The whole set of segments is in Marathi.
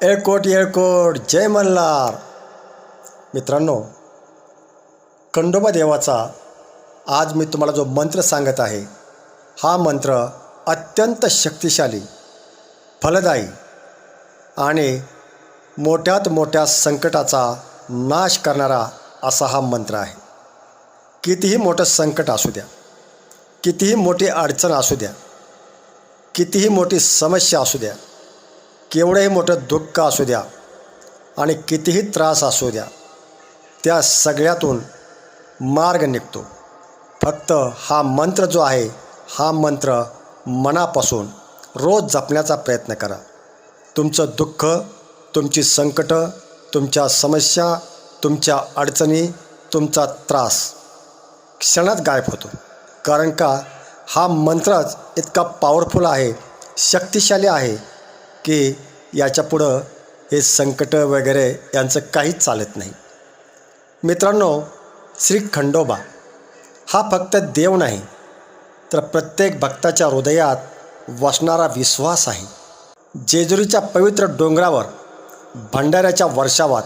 येळकोट जय मल्हार. मित्रांनो, खंडोबा देवाचा आज मी तुम्हाला जो मंत्र सांगत आहे, हा मंत्र अत्यंत शक्तिशाली, फलदायी आणि मोठ्यात मोठ्या संकटाचा नाश करणारा असा हा मंत्र आहे. कितीही मोठं संकट असू द्या, कितीही मोठी अडचण असू द्या, कितीही मोठी समस्या असू द्या, केवढंही मोठं दुःख असू द्या आणि कितीही त्रास असू द्या, त्या सगळ्यातून मार्ग निघतो. फक्त हा मंत्र जो आहे, हा मंत्र मनापासून रोज जपण्याचा प्रयत्न करा. तुमचं दुःख, तुमची संकटं, तुमच्या समस्या, तुमच्या अडचणी, तुमचा त्रास क्षणात गायब होतो. कारण का हा मंत्रच इतका पॉवरफुल आहे, शक्तिशाली आहे की याच्यापुढं हे संकट वगैरे यांचं काहीच चालत नाही. मित्रांनो, श्री खंडोबा हा फक्त देव नाही, तर प्रत्येक भक्ताच्या हृदयात वसणारा विश्वास आहे. जेजुरीच्या पवित्र डोंगरावर भंडाऱ्याच्या वर्षावात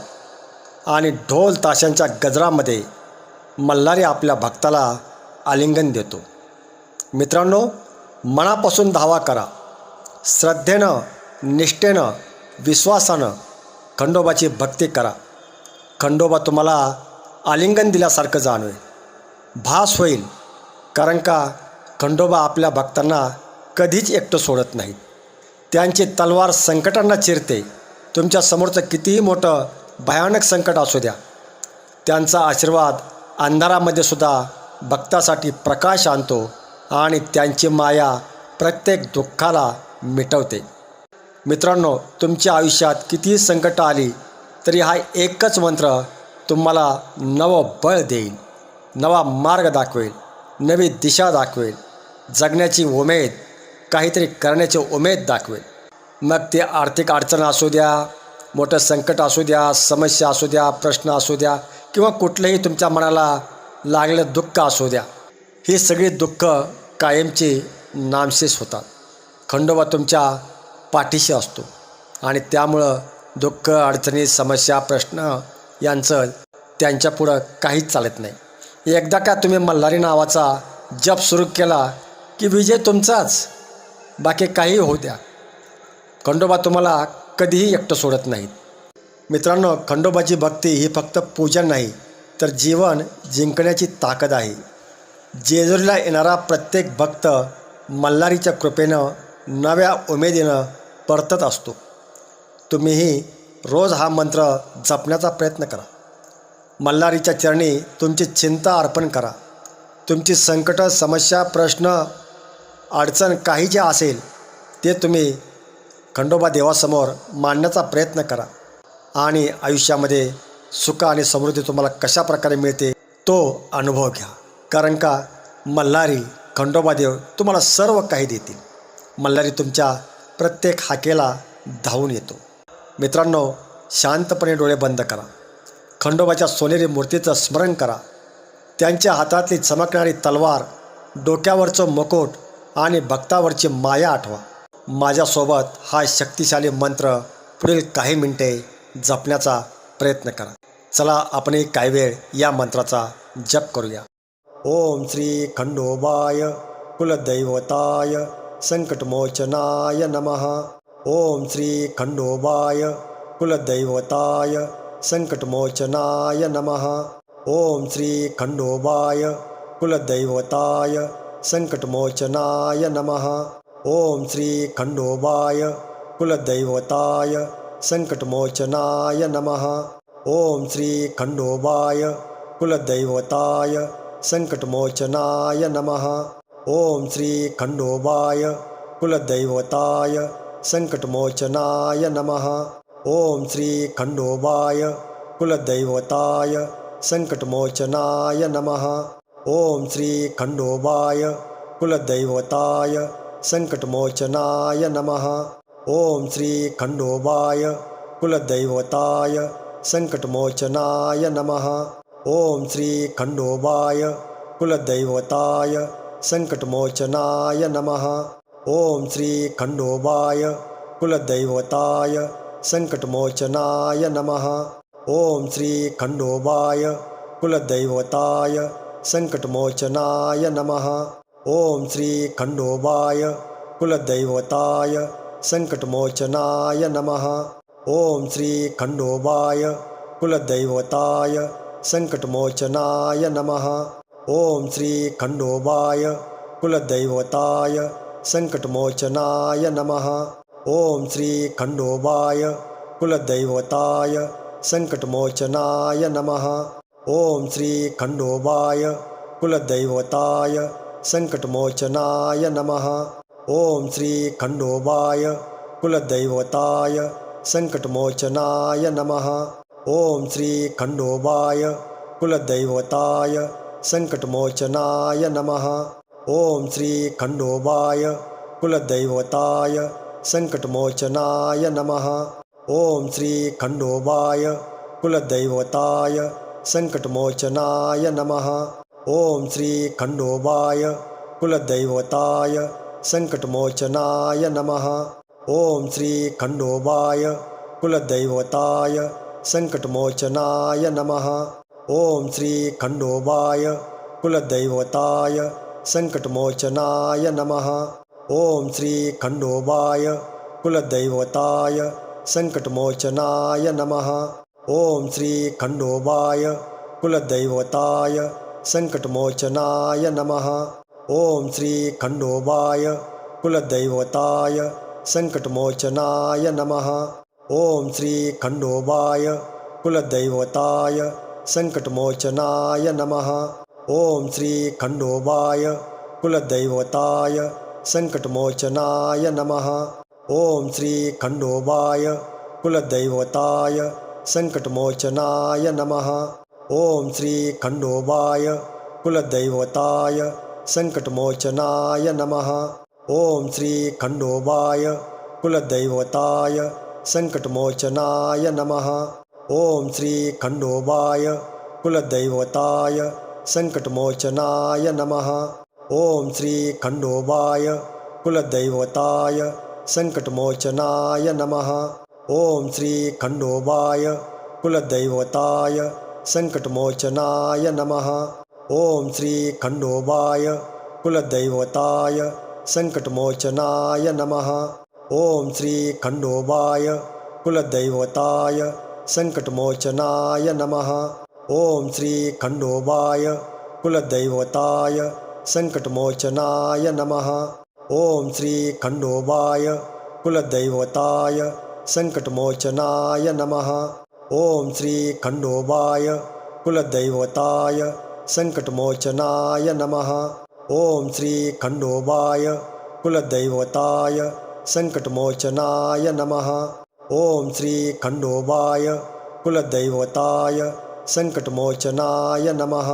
आणि ढोल ताशांच्या गजरामध्ये मल्हारी आपल्या भक्ताला आलिंगन देतो. मित्रांनो, मनापासून धावा करा. श्रद्धेनं, निष्ठेनं, विश्वासानं खंडोबाची भक्ती करा. खंडोबा तुम्हाला आलिंगन दिल्यासारखं जाणवेल, भास होईल. कारण का खंडोबा आपल्या भक्तांना कधीच एकटं सोडत नाही. त्यांची तलवार संकटांना चिरते. तुमच्या समोरचं कितीही मोठं भयानक संकट असू द्या, त्यांचा आशीर्वाद अंधारामध्ये सुद्धा भक्तासाठी प्रकाश आणतो आणि त्यांची माया प्रत्येक दुःखाला मिटवते. मित्रांनो, तुमच्या आयुष्यात कितीही संकटं आली तरी हा एकच मंत्र तुम्हाला नवं बळ देईल, नवा मार्ग दाखवेल, नवी दिशा दाखवेल, जगण्याची उमेद, काहीतरी करण्याची उमेद दाखवेल. मग ते आर्थिक अडचण असू द्या, मोठं संकट असू द्या, समस्या असू द्या, प्रश्न असू द्या, किंवा कुठलंही तुमच्या मनाला लागलेलं दुःख असू द्या, ही सगळी दुःख कायमची नामशेष होतात. खंडोबा तुमच्या पाठीशी असतो आणि त्यामुळं दुःख, अडचणी, समस्या, प्रश्न यांचं त्यांच्यापुढं काहीच चालत नाही. एकदा का तुम्ही मल्हारी नावाचा जप सुरू केला की विजय तुमचाच. बाकी काही होऊ द्या, खंडोबा तुम्हाला कधीही एकटं सोडत नाहीत. मित्रांनो, खंडोबाची भक्ती ही फक्त पूजन नाही, तर जीवन जिंकण्याची ताकद आहे. जेजुरीला येणारा प्रत्येक भक्त मल्हारीच्या कृपेनं नव्या उमेदीनं परतत असतो. तुम्हीही रोज हा मंत्र जपण्याचा प्रयत्न करा. मल्हारीच्या चरणी तुमची चिंता अर्पण करा. तुमची संकटं, समस्या, प्रश्न, अडचण काही जे असेल ते तुम्ही खंडोबा देवासमोर मांडण्याचा प्रयत्न करा आणि आयुष्यामध्ये सुख आणि समृद्धी तुम्हाला कशा प्रकारे मिळते तो अनुभव घ्या. कारण का मल्हारी, खंडोबा देव तुम्हाला सर्व काही देतील. मल्हारी तुमच्या प्रत्येक हाकेला धावून येतो. मित्रांनो, शांतपणे डोळे बंद करा. खंडोबाच्या सोनेरी मूर्तीचं स्मरण करा. त्यांच्या हातातली चमकणारी तलवार, डोक्यावरचं मुकुट आणि भक्तावरची माया आठवा. माझ्यासोबत हा शक्तिशाली मंत्र पुढील काही मिनिटे जपण्याचा प्रयत्न करा. चला, आपण काही वेळ या मंत्राचा जप करूया. ओम श्री खंडोबाय कुलदैवताय संकटमोचनाय नमः. ओम श्री खंडोबाय कुलदैवताय संकटमोचनाय नमः. ओम श्री खंडोबाय कुलदैवताय संकटमोचनाय नमः. ओम श्री खंडोबाय कुलदैवताय संकटमोचनाय नमः. ओम श्री खंडोबाय कुलदैवताय संकटमोचनाय नमः. ओम श्री खंडोबाय कुलदैवताय संकटमोचनाय नमः. ओम श्री खंडोबाय कुलदैवताय संकटमोचनाय नमः. ओम श्री खंडोबाय कुलदैवताय संकटमोचनाय नमः. ओम श्री खंडोबाय कुलदैवताय संकटमोचनाय नमः. ओम श्री खंडोबाय कुलदैवताय संकटमोचनाय नमः. ओम श्री खंडोबाय कुलदैवताय संकटमोचनाय नमः। ओम श्री खंडोबाय कुलदैवताय संकटमोचनाय नमः। ओम श्री खंडोबाय कुलदैवताय संकटमोचनाय नमः। ओम श्री खंडोबाय कुलदैवताय संकटमोचनाय नमः। ओम श्री खंडोबाय कुलदैवताय संकटमोचनाय नमः। ओम श्री खंडोबाय कुलदैवताय संकटमोचनाय नमः। ओम श्री खंडोबाय कुलदैवताय संकटमोचनाय नमः। ओम श्री खंडोबाय कुलदैवताय संकटमोचनाय नमः। ओम श्री खंडोबाय कुलदैवताय संकटमोचनाय नमः। ओम श्री खंडोबाय कुलदैवताय संकटमोचनाय नमः। ओम श्री खंडोबाय कुलदैवताय संकटमोचनाय नमः। ओम श्री खंडोबाय कुलदैवताय संकटमोचनाय नमः। ओम श्री खंडोबाय कुलदैवताय संकटमोचनाय नमः। ओम श्री खंडोबाय कुलदैवताय संकटमोचनाय नमः। ओम श्री खंडोबाय कुलदैवताय संकटमोचनाय नमः। ओम श्री खंडोबाय कुलदैवताय संकटमोचनाय नमः। ओम श्री खंडोबाय कुलदैवताय संकटमोचनाय नमः। ओम श्री खंडोबाय कुलदैवताय संकटमोचनाय नमः। ओम श्री खंडोबाय कुलदैवताय संकटमोचनाय नमः। ओम श्री खंडोबाय कुलदैवताय संकटमोचनाय नमः। ओम श्री खंडोबाय कुलदैवताय संकटमोचनाय नमः। ओम श्री खंडोबाय कुलदैवताय संकटमोचनाय नमः। ओम श्री खंडोबाय कुलदैवताय संकटमोचनाय नमः। ओम श्री खंडोबाय कुलदैवताय संकटमोचनाय नमः। ओम श्री खंडोबाय कुलदैवताय संकटमोचनाय नमः। ओम श्री खंडोबाय कुलदैवताय संकटमोचनाय नमः। ओम श्री खंडोबाय कुलदैवताय संकटमोचनाय नमः। ओम श्री खंडोबाय कुलदैवताय संकटमोचनाय नमः। ओम श्री खंडोबाय कुलदैवताय संकटमोचनाय नमः। ओम श्री खंडोबाय कुलदैवताय संकटमोचनाय नमः। ओम श्री खंडोबाय कुलदैवताय संकटमोचनाय नमः। ओम श्री खंडोबाय कुलदैवताय संकटमोचनाय नमः।